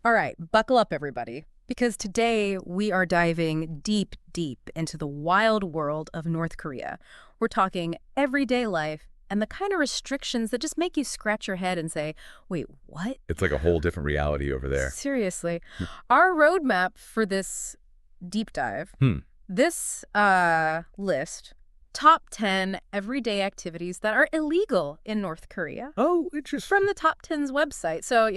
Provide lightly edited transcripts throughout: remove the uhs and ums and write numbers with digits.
All right, buckle up, everybody, because today we are diving deep, deep into the wild world of North Korea. We're talking everyday life and the kind of restrictions that just make you scratch your head and say, wait, what? It's like a whole different reality over there. Seriously. Our roadmap for this deep dive, Hmm. this list, top 10 everyday activities that are illegal in North Korea Oh, interesting. from the Top 10's website. So,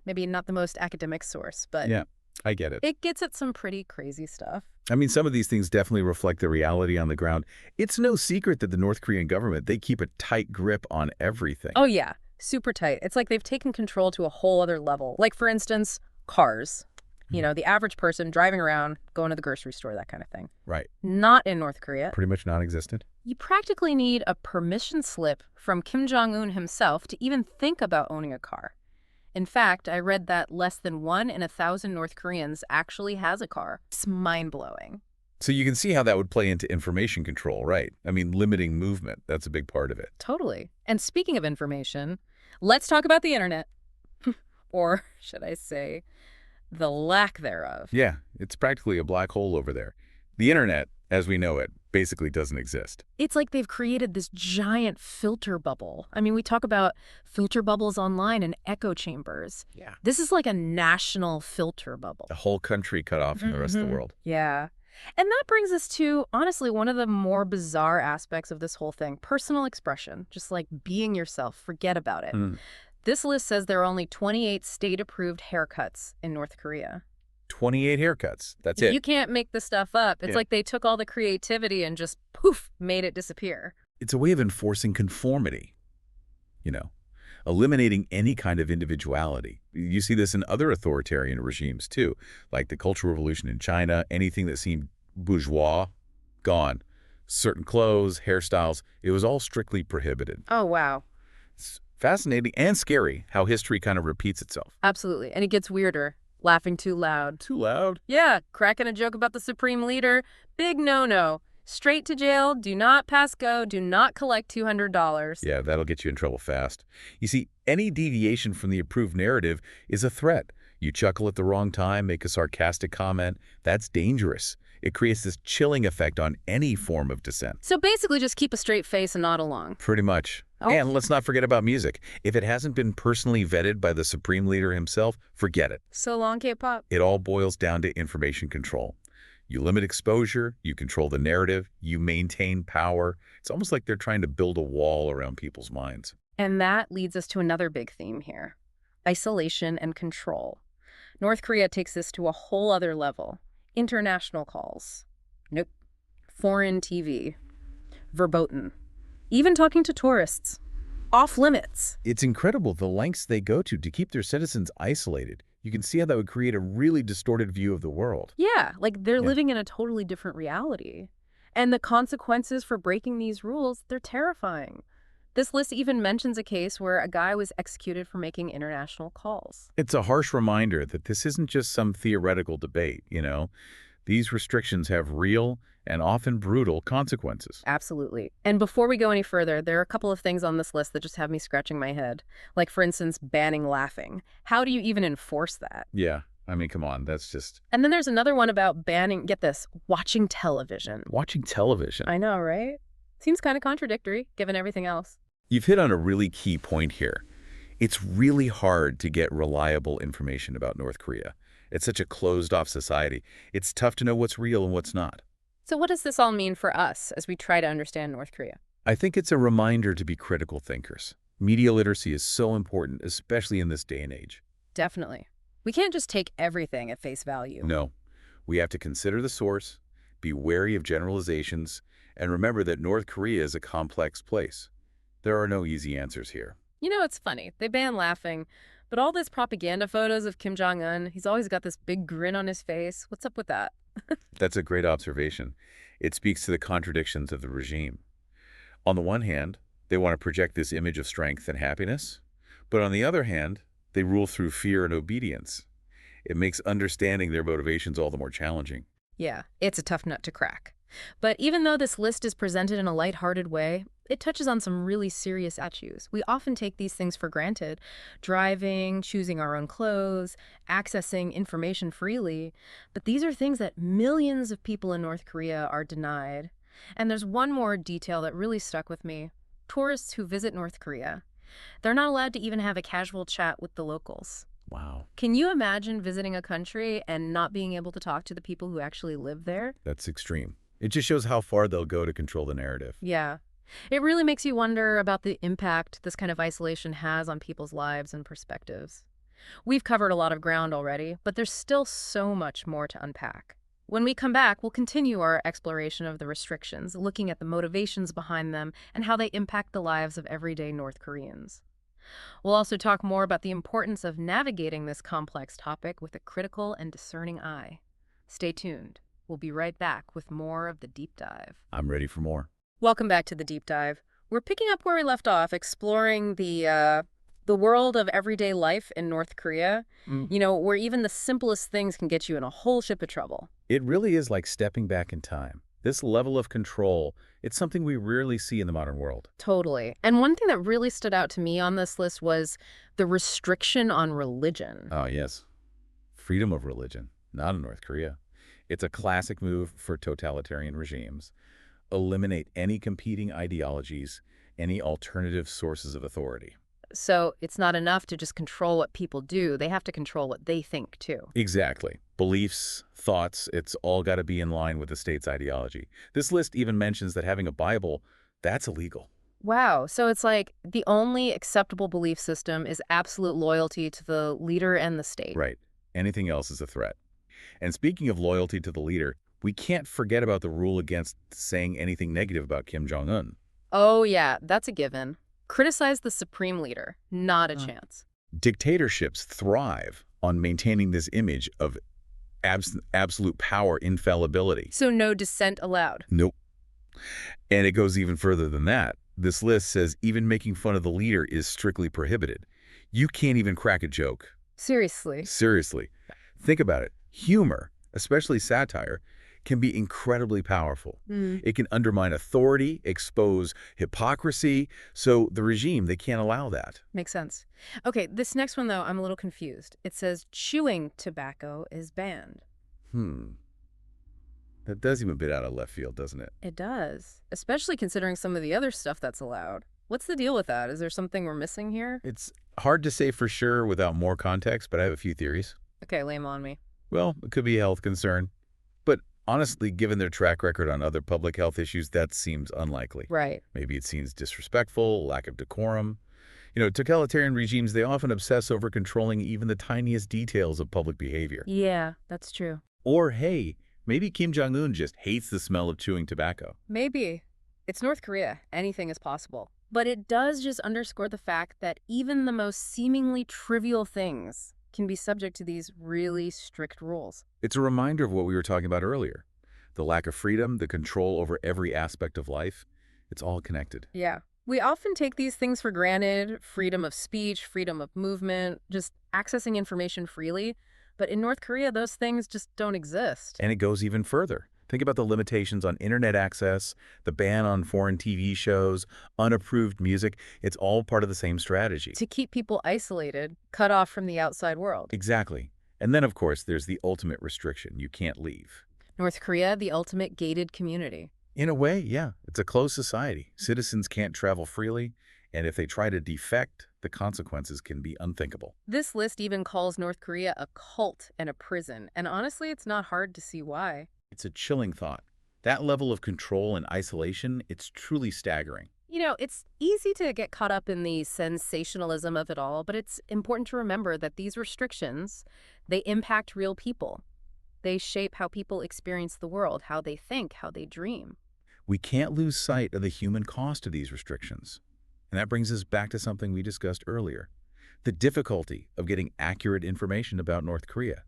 maybe not the most academic source, but Yeah, I get it. it gets at some pretty crazy stuff. I mean, some of these things definitely reflect the reality on the ground. It's no secret that the North Korean government, they keep a tight grip on everything. Oh, yeah, super tight. It's like they've taken control to a whole other level. Like, for instance, cars. The average person driving around, going to the grocery store, that kind of thing. Right. Not in North Korea. Pretty much non-existent. You practically need a permission slip from Kim Jong-un himself to even think about owning a car. In fact, I read that less than 1 in 1,000 North Koreans actually has a car. It's mind-blowing. So you can see how that would play into information control, right? I mean, limiting movement, that's a big part of it. Totally. And speaking of information, let's talk about the internet. Or should I say, the lack thereof. Yeah, it's practically a black hole over there. The internet, as we know it, basically doesn't exist. It's like they've created this giant filter bubble. I mean, we talk about filter bubbles online and echo chambers. Yeah. This is like a national filter bubble. The whole country cut off from the rest of the world. Yeah. And that brings us to, honestly, one of the more bizarre aspects of this whole thing, personal expression, just like being yourself, forget about it. Mm. This list says there are only 28 state-approved haircuts in North Korea. 28 haircuts. That's it. You can't make this stuff up. It's Yeah. like they took all the creativity and just, poof, made it disappear. It's a way of enforcing conformity, eliminating any kind of individuality. You see this in other authoritarian regimes, too, like the Cultural Revolution in China. Anything that seemed bourgeois, gone. Certain clothes, hairstyles, it was all strictly prohibited. Oh, wow. It's fascinating and scary how history kind of repeats itself. Absolutely. And it gets weirder. Laughing too loud. Too loud? Yeah, cracking a joke about the supreme leader. Big no-no. Straight to jail, do not pass go, do not collect $200. Yeah, that'll get you in trouble fast. You see, any deviation from the approved narrative is a threat. You chuckle at the wrong time, make a sarcastic comment, that's dangerous. It creates this chilling effect on any form of dissent. So basically just keep a straight face and nod along. Pretty much. Oh. And let's not forget about music. If it hasn't been personally vetted by the Supreme Leader himself, forget it. So long, K-pop. It all boils down to information control. You limit exposure, you control the narrative, you maintain power. It's almost like they're trying to build a wall around people's minds. And that leads us to another big theme here. Isolation and control. North Korea takes this to a whole other level. International calls. Nope. Foreign TV. Verboten. Even talking to tourists. Off limits. It's incredible the lengths they go to keep their citizens isolated. You can see how that would create a really distorted view of the world. Yeah, like they're Yeah. living in a totally different reality. And the consequences for breaking these rules, they're terrifying. This list even mentions a case where a guy was executed for making international calls. It's a harsh reminder that this isn't just some theoretical debate. These restrictions have real and often brutal consequences. Absolutely. And before we go any further, there are a couple of things on this list that just have me scratching my head. Like, for instance, banning laughing. How do you even enforce that? Yeah, I mean, come on, that's just And then there's another one about banning, get this, watching television. watching television. I know, right? Seems kind of contradictory, given everything else. You've hit on a really key point here. It's really hard to get reliable information about North Korea. It's such a closed-off society. It's tough to know what's real and what's not. So what does this all mean for us as we try to understand North Korea? I think it's a reminder to be critical thinkers. Media literacy is so important, especially in this day and age. Definitely. We can't just take everything at face value. No, we have to consider the source, be wary of generalizations, and remember that North Korea is a complex place. There are no easy answers here. It's funny. They ban laughing, but all this propaganda photos of Kim Jong-un, he's always got this big grin on his face. What's up with that? That's a great observation. It speaks to the contradictions of the regime. On the one hand, they want to project this image of strength and happiness, but on the other hand, they rule through fear and obedience. It makes understanding their motivations all the more challenging. Yeah, it's a tough nut to crack. But even though this list is presented in a lighthearted way, It touches on some really serious issues. We often take these things for granted. Driving, choosing our own clothes, accessing information freely. But these are things that millions of people in North Korea are denied. And there's one more detail that really stuck with me. Tourists who visit North Korea, they're not allowed to even have a casual chat with the locals. Wow. Can you imagine visiting a country and not being able to talk to the people who actually live there? That's extreme. It just shows how far they'll go to control the narrative. Yeah. It really makes you wonder about the impact this kind of isolation has on people's lives and perspectives. We've covered a lot of ground already, but there's still so much more to unpack. When we come back, we'll continue our exploration of the restrictions, looking at the motivations behind them and how they impact the lives of everyday North Koreans. We'll also talk more about the importance of navigating this complex topic with a critical and discerning eye. Stay tuned. We'll be right back with more of the Deep Dive. I'm ready for more. Welcome back to the Deep Dive. We're picking up where we left off, exploring the world of everyday life in North Korea, where even the simplest things can get you in a whole ship of trouble. It really is like stepping back in time. This level of control, it's something we rarely see in the modern world. Totally. And one thing that really stood out to me on this list was the restriction on religion. Oh, yes. Freedom of religion, not in North Korea. It's a classic move for totalitarian regimes. Eliminate any competing ideologies, any alternative sources of authority. So it's not enough to just control what people do. They have to control what they think, too. Exactly. Beliefs, thoughts, it's all got to be in line with the state's ideology. This list even mentions that having a Bible, that's illegal. Wow. So it's like the only acceptable belief system is absolute loyalty to the leader and the state. Right. Anything else is a threat. And speaking of loyalty to the leader, we can't forget about the rule against saying anything negative about Kim Jong-un. Oh, yeah, that's a given. Criticize the supreme leader. Not a chance. Dictatorships thrive on maintaining this image of absolute power infallibility. So no dissent allowed. Nope. And it goes even further than that. This list says even making fun of the leader is strictly prohibited. You can't even crack a joke. Seriously. Seriously. Think about it. Humor, especially satire, can be incredibly powerful. It can undermine authority, expose hypocrisy. So the regime, they can't allow that. Makes sense. Okay, this next one, though, I'm a little confused. It says chewing tobacco is banned. That does seem a bit out of left field, doesn't it? It does, especially considering some of the other stuff that's allowed. What's the deal with that? Is there something we're missing here? It's hard to say for sure without more context, but I have a few theories. Okay, lay 'em on me. Well, it could be a health concern. But honestly, given their track record on other public health issues, that seems unlikely. Right. Maybe it seems disrespectful, lack of decorum. Totalitarian regimes, they often obsess over controlling even the tiniest details of public behavior. Yeah, that's true. Or, hey, maybe Kim Jong-un just hates the smell of chewing tobacco. Maybe. It's North Korea. Anything is possible. But it does just underscore the fact that even the most seemingly trivial things can be subject to these really strict rules. It's a reminder of what we were talking about earlier. The lack of freedom, the control over every aspect of life, it's all connected. Yeah. We often take these things for granted, freedom of speech, freedom of movement, just accessing information freely. But in North Korea, those things just don't exist. And it goes even further. Think about the limitations on internet access, the ban on foreign TV shows, unapproved music. It's all part of the same strategy. To keep people isolated, cut off from the outside world. Exactly. And then, of course, there's the ultimate restriction. You can't leave. North Korea, the ultimate gated community. In a way, yeah. It's a closed society. Citizens can't travel freely, and if they try to defect, the consequences can be unthinkable. This list even calls North Korea a cult and a prison, and honestly, it's not hard to see why. It's a chilling thought. That level of control and isolation, it's truly staggering. It's easy to get caught up in the sensationalism of it all, but it's important to remember that these restrictions, they impact real people. They shape how people experience the world, how they think, how they dream. We can't lose sight of the human cost of these restrictions. And that brings us back to something we discussed earlier, the difficulty of getting accurate information about North Korea.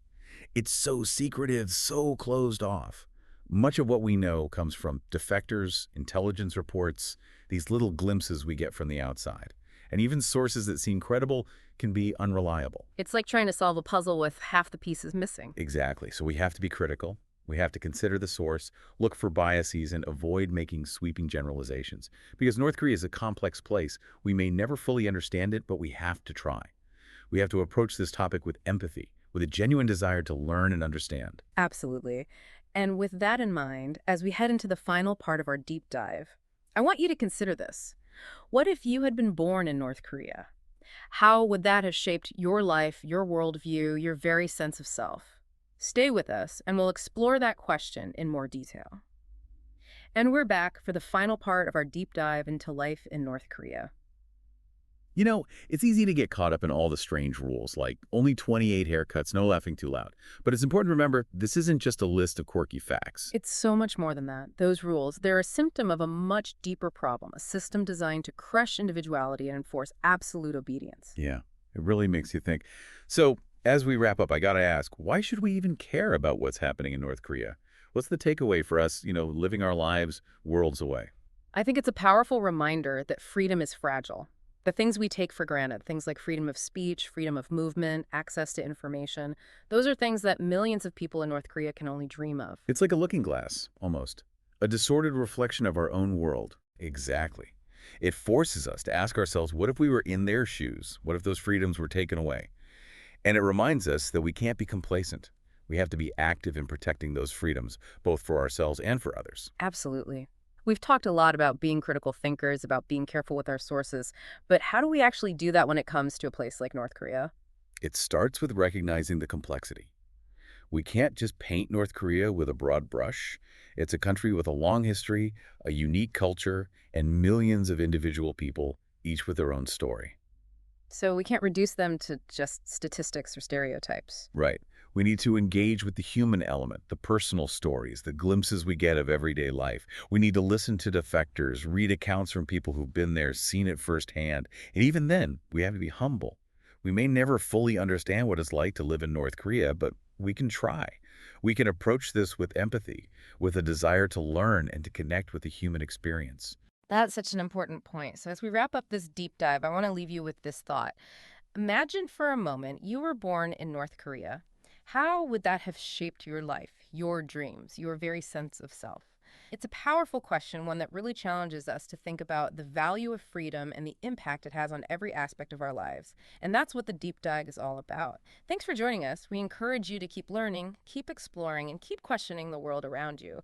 It's so secretive, so closed off. Much of what we know comes from defectors, intelligence reports, these little glimpses we get from the outside. And even sources that seem credible can be unreliable. It's like trying to solve a puzzle with half the pieces missing. Exactly. So we have to be critical. We have to consider the source, look for biases, and avoid making sweeping generalizations. Because North Korea is a complex place. We may never fully understand it, but we have to try. We have to approach this topic with empathy, with a genuine desire to learn and understand. Absolutely. And with that in mind, as we head into the final part of our deep dive, I want you to consider this. What if you had been born in North Korea? How would that have shaped your life, your worldview, your very sense of self? Stay with us, and we'll explore that question in more detail. And we're back for the final part of our deep dive into life in North Korea. You know, it's easy to get caught up in all the strange rules, like only 28 haircuts, no laughing too loud. But it's important to remember this isn't just a list of quirky facts. It's so much more than that. Those rules, they're a symptom of a much deeper problem, a system designed to crush individuality and enforce absolute obedience. Yeah, it really makes you think. So, as we wrap up, I gotta ask, why should we even care about what's happening in North Korea? What's the takeaway for us, living our lives worlds away? I think it's a powerful reminder that freedom is fragile. The things we take for granted, things like freedom of speech, freedom of movement, access to information, those are things that millions of people in North Korea can only dream of. It's like a looking glass, almost. A distorted reflection of our own world. Exactly. It forces us to ask ourselves, what if we were in their shoes? What if those freedoms were taken away? And it reminds us that we can't be complacent. We have to be active in protecting those freedoms, both for ourselves and for others. Absolutely. We've talked a lot about being critical thinkers, about being careful with our sources, but how do we actually do that when it comes to a place like North Korea? It starts with recognizing the complexity. We can't just paint North Korea with a broad brush. It's a country with a long history, a unique culture, and millions of individual people, each with their own story. So we can't reduce them to just statistics or stereotypes. Right. We need to engage with the human element, the personal stories, the glimpses we get of everyday life. We need to listen to defectors, read accounts from people who've been there, seen it firsthand. And even then, we have to be humble. We may never fully understand what it's like to live in North Korea, but we can try. We can approach this with empathy, with a desire to learn and to connect with the human experience. That's such an important point. So, as we wrap up this deep dive, I want to leave you with this thought. Imagine for a moment you were born in North Korea. How would that have shaped your life, your dreams, your very sense of self? It's a powerful question, one that really challenges us to think about the value of freedom and the impact it has on every aspect of our lives. And that's what the deep dive is all about. Thanks for joining us. We encourage you to keep learning, keep exploring, and keep questioning the world around you.